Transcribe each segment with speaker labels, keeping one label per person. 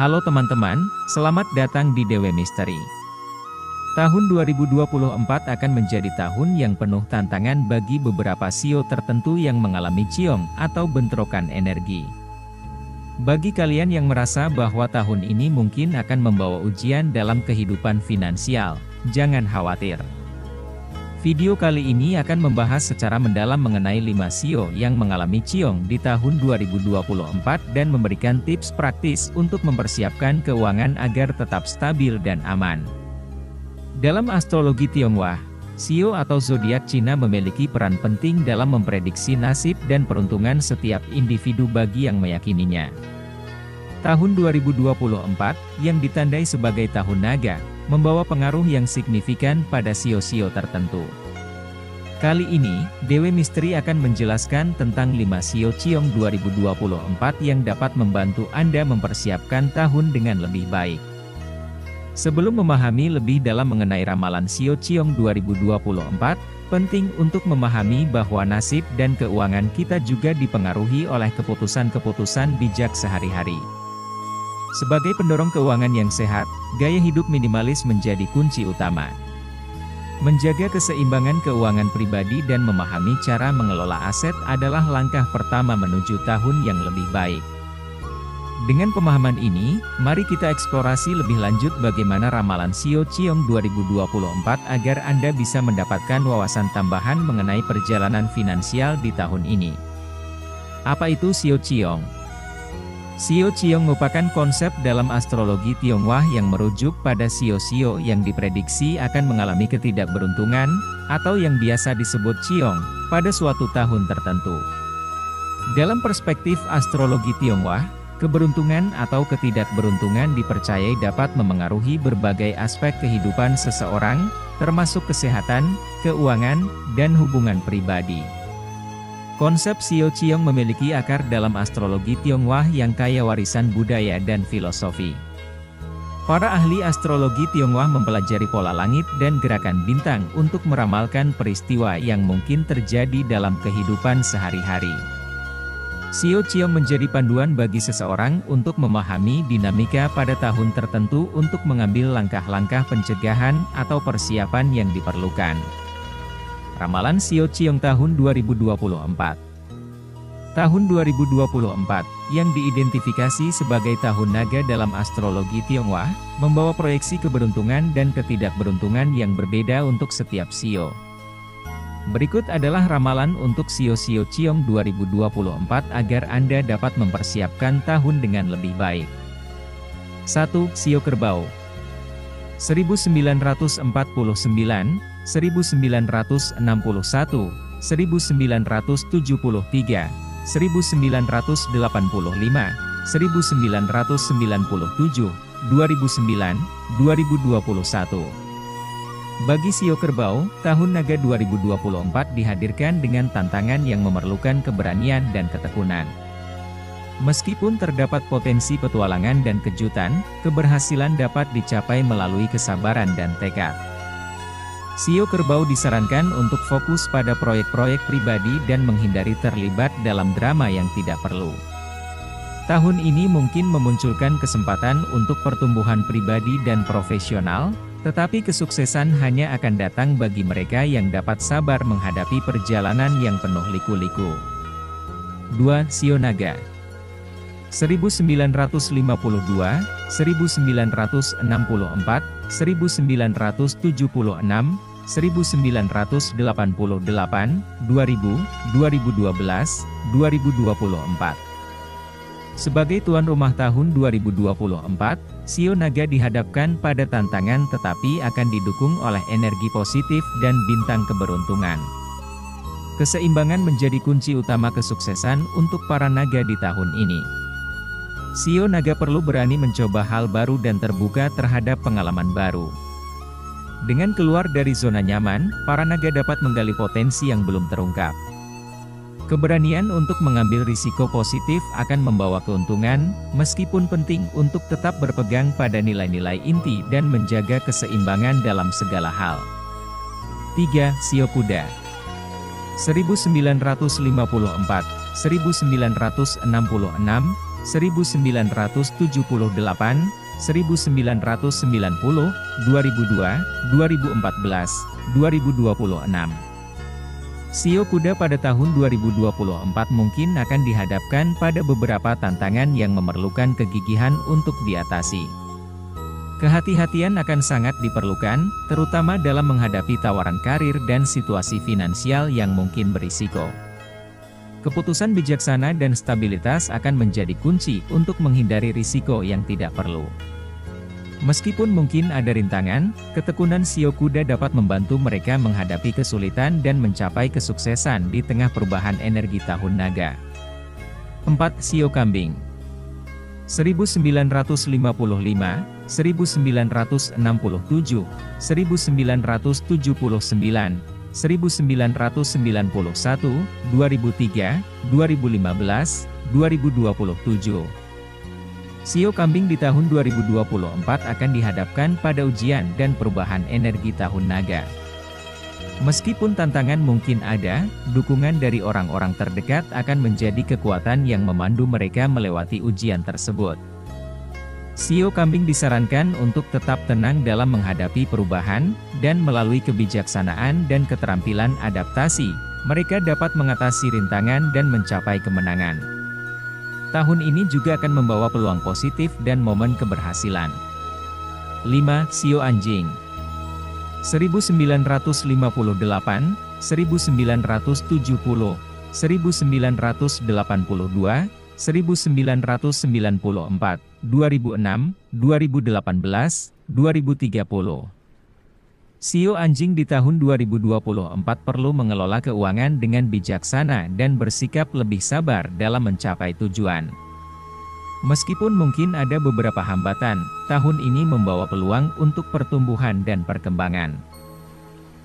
Speaker 1: Halo teman-teman, selamat datang di DW Misteri. Tahun 2024 akan menjadi tahun yang penuh tantangan bagi beberapa sio tertentu yang mengalami ciong atau bentrokan energi. Bagi kalian yang merasa bahwa tahun ini mungkin akan membawa ujian dalam kehidupan finansial, jangan khawatir. Video kali ini akan membahas secara mendalam mengenai 5 sio yang mengalami ciong di tahun 2024 dan memberikan tips praktis untuk mempersiapkan keuangan agar tetap stabil dan aman. Dalam astrologi Tionghoa, sio atau zodiak Cina memiliki peran penting dalam memprediksi nasib dan peruntungan setiap individu bagi yang meyakininya. Tahun 2024, yang ditandai sebagai tahun naga, membawa pengaruh yang signifikan pada sio-sio tertentu. Kali ini, DW Misteri akan menjelaskan tentang 5 sio ciong 2024 yang dapat membantu Anda mempersiapkan tahun dengan lebih baik. Sebelum memahami lebih dalam mengenai ramalan sio ciong 2024, penting untuk memahami bahwa nasib dan keuangan kita juga dipengaruhi oleh keputusan-keputusan bijak sehari-hari. Sebagai pendorong keuangan yang sehat, gaya hidup minimalis menjadi kunci utama. Menjaga keseimbangan keuangan pribadi dan memahami cara mengelola aset adalah langkah pertama menuju tahun yang lebih baik. Dengan pemahaman ini, mari kita eksplorasi lebih lanjut bagaimana ramalan sio ciong 2024 agar Anda bisa mendapatkan wawasan tambahan mengenai perjalanan finansial di tahun ini. Apa itu sio ciong? Sio ciong merupakan konsep dalam astrologi Tionghoa yang merujuk pada sio-sio yang diprediksi akan mengalami ketidakberuntungan, atau yang biasa disebut ciong, pada suatu tahun tertentu. Dalam perspektif astrologi Tionghoa, keberuntungan atau ketidakberuntungan dipercayai dapat memengaruhi berbagai aspek kehidupan seseorang, termasuk kesehatan, keuangan, dan hubungan pribadi. Konsep sio ciong memiliki akar dalam astrologi Tionghoa yang kaya warisan budaya dan filosofi. Para ahli astrologi Tionghoa mempelajari pola langit dan gerakan bintang untuk meramalkan peristiwa yang mungkin terjadi dalam kehidupan sehari-hari. Sio ciong menjadi panduan bagi seseorang untuk memahami dinamika pada tahun tertentu untuk mengambil langkah-langkah pencegahan atau persiapan yang diperlukan. Ramalan sio ciong tahun 2024. Tahun 2024, yang diidentifikasi sebagai tahun naga dalam astrologi Tionghoa, membawa proyeksi keberuntungan dan ketidakberuntungan yang berbeda untuk setiap sio. Berikut adalah ramalan untuk sio-sio ciong 2024 agar Anda dapat mempersiapkan tahun dengan lebih baik. 1. Sio Kerbau. 1949, 1961, 1973, 1985, 1997, 2009, 2021. Bagi sio kerbau, tahun naga 2024 dihadirkan dengan tantangan yang memerlukan keberanian dan ketekunan. Meskipun terdapat potensi petualangan dan kejutan, keberhasilan dapat dicapai melalui kesabaran dan tekad. Sio kerbau disarankan untuk fokus pada proyek-proyek pribadi dan menghindari terlibat dalam drama yang tidak perlu. Tahun ini mungkin memunculkan kesempatan untuk pertumbuhan pribadi dan profesional, tetapi kesuksesan hanya akan datang bagi mereka yang dapat sabar menghadapi perjalanan yang penuh liku-liku. 2. Sio Naga. 1952, 1964, 1976, 1988, 2000, 2012, 2024. Sebagai tuan rumah tahun 2024, sio naga dihadapkan pada tantangan tetapi akan didukung oleh energi positif dan bintang keberuntungan. Keseimbangan menjadi kunci utama kesuksesan untuk para naga di tahun ini. Sio naga perlu berani mencoba hal baru dan terbuka terhadap pengalaman baru. Dengan keluar dari zona nyaman, para naga dapat menggali potensi yang belum terungkap. Keberanian untuk mengambil risiko positif akan membawa keuntungan, meskipun penting untuk tetap berpegang pada nilai-nilai inti dan menjaga keseimbangan dalam segala hal. 3. Sio Kuda. 1954, 1966, 1975, 1978, 1990, 2002, 2014, 2026. Sio kuda pada tahun 2024 mungkin akan dihadapkan pada beberapa tantangan yang memerlukan kegigihan untuk diatasi. Kehati-hatian akan sangat diperlukan, terutama dalam menghadapi tawaran karir dan situasi finansial yang mungkin berisiko. Keputusan bijaksana dan stabilitas akan menjadi kunci untuk menghindari risiko yang tidak perlu. Meskipun mungkin ada rintangan, ketekunan sio kuda dapat membantu mereka menghadapi kesulitan dan mencapai kesuksesan di tengah perubahan energi tahun naga. 4. Sio kambing. 1955, 1967, 1979, 1991, 2003, 2015, 2027. Sio kambing di tahun 2024 akan dihadapkan pada ujian dan perubahan energi tahun naga. Meskipun tantangan mungkin ada, dukungan dari orang-orang terdekat akan menjadi kekuatan yang memandu mereka melewati ujian tersebut. Sio kambing disarankan untuk tetap tenang dalam menghadapi perubahan, dan melalui kebijaksanaan dan keterampilan adaptasi, mereka dapat mengatasi rintangan dan mencapai kemenangan. Tahun ini juga akan membawa peluang positif dan momen keberhasilan. 5. Sio anjing. 1958, 1970, 1982, 1994, 2006, 2018, 2030. Sio anjing di tahun 2024 perlu mengelola keuangan dengan bijaksana dan bersikap lebih sabar dalam mencapai tujuan. Meskipun mungkin ada beberapa hambatan, tahun ini membawa peluang untuk pertumbuhan dan perkembangan.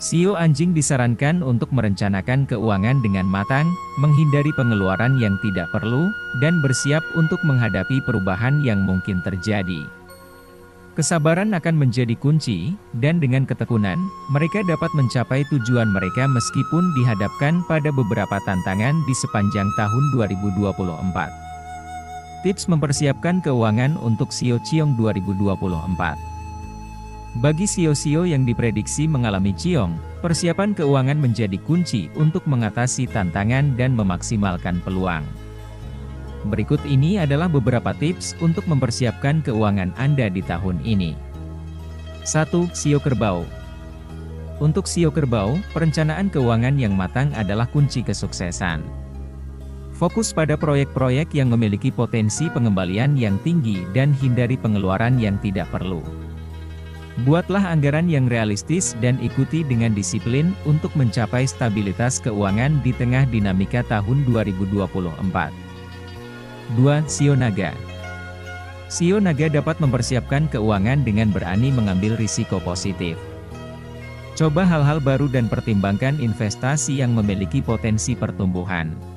Speaker 1: Sio anjing disarankan untuk merencanakan keuangan dengan matang, menghindari pengeluaran yang tidak perlu, dan bersiap untuk menghadapi perubahan yang mungkin terjadi. Kesabaran akan menjadi kunci, dan dengan ketekunan, mereka dapat mencapai tujuan mereka meskipun dihadapkan pada beberapa tantangan di sepanjang tahun 2024. Tips mempersiapkan keuangan untuk Sio Ciong 2024. Bagi sio-sio yang diprediksi mengalami ciong, persiapan keuangan menjadi kunci untuk mengatasi tantangan dan memaksimalkan peluang. Berikut ini adalah beberapa tips untuk mempersiapkan keuangan Anda di tahun ini. 1. Sio kerbau. Untuk sio kerbau, perencanaan keuangan yang matang adalah kunci kesuksesan. Fokus pada proyek-proyek yang memiliki potensi pengembalian yang tinggi dan hindari pengeluaran yang tidak perlu. Buatlah anggaran yang realistis dan ikuti dengan disiplin untuk mencapai stabilitas keuangan di tengah dinamika tahun 2024. 2. Sio naga. Sio naga dapat mempersiapkan keuangan dengan berani mengambil risiko positif. Coba hal-hal baru dan pertimbangkan investasi yang memiliki potensi pertumbuhan.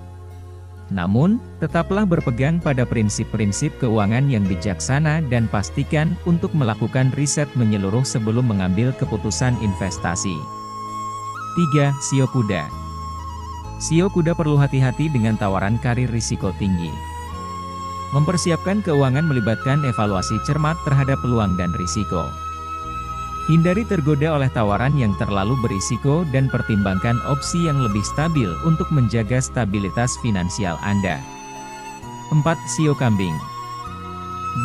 Speaker 1: Namun, tetaplah berpegang pada prinsip-prinsip keuangan yang bijaksana dan pastikan untuk melakukan riset menyeluruh sebelum mengambil keputusan investasi. 3. Sio kuda. Sio kuda perlu hati-hati dengan tawaran karir risiko tinggi. Mempersiapkan keuangan melibatkan evaluasi cermat terhadap peluang dan risiko. Hindari tergoda oleh tawaran yang terlalu berisiko dan pertimbangkan opsi yang lebih stabil untuk menjaga stabilitas finansial Anda. 4. Sio kambing.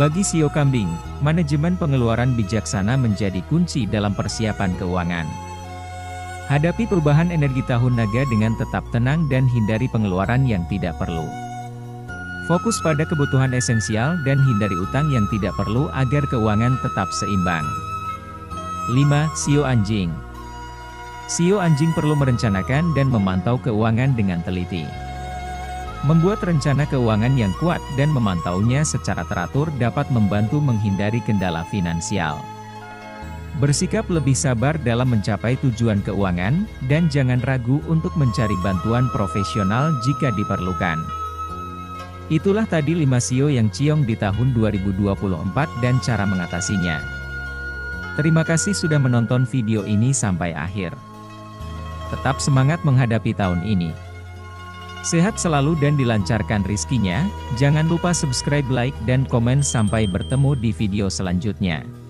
Speaker 1: Bagi sio kambing, manajemen pengeluaran bijaksana menjadi kunci dalam persiapan keuangan. Hadapi perubahan energi tahun naga dengan tetap tenang dan hindari pengeluaran yang tidak perlu. Fokus pada kebutuhan esensial dan hindari utang yang tidak perlu agar keuangan tetap seimbang. 5. Sio anjing. Sio anjing perlu merencanakan dan memantau keuangan dengan teliti. Membuat rencana keuangan yang kuat dan memantaunya secara teratur dapat membantu menghindari kendala finansial. Bersikap lebih sabar dalam mencapai tujuan keuangan, dan jangan ragu untuk mencari bantuan profesional jika diperlukan. Itulah tadi 5 sio yang ciong di tahun 2024 dan cara mengatasinya. Terima kasih sudah menonton video ini sampai akhir. Tetap semangat menghadapi tahun ini. Sehat selalu dan dilancarkan rizkinya. Jangan lupa subscribe, like, dan komen. Sampai bertemu di video selanjutnya.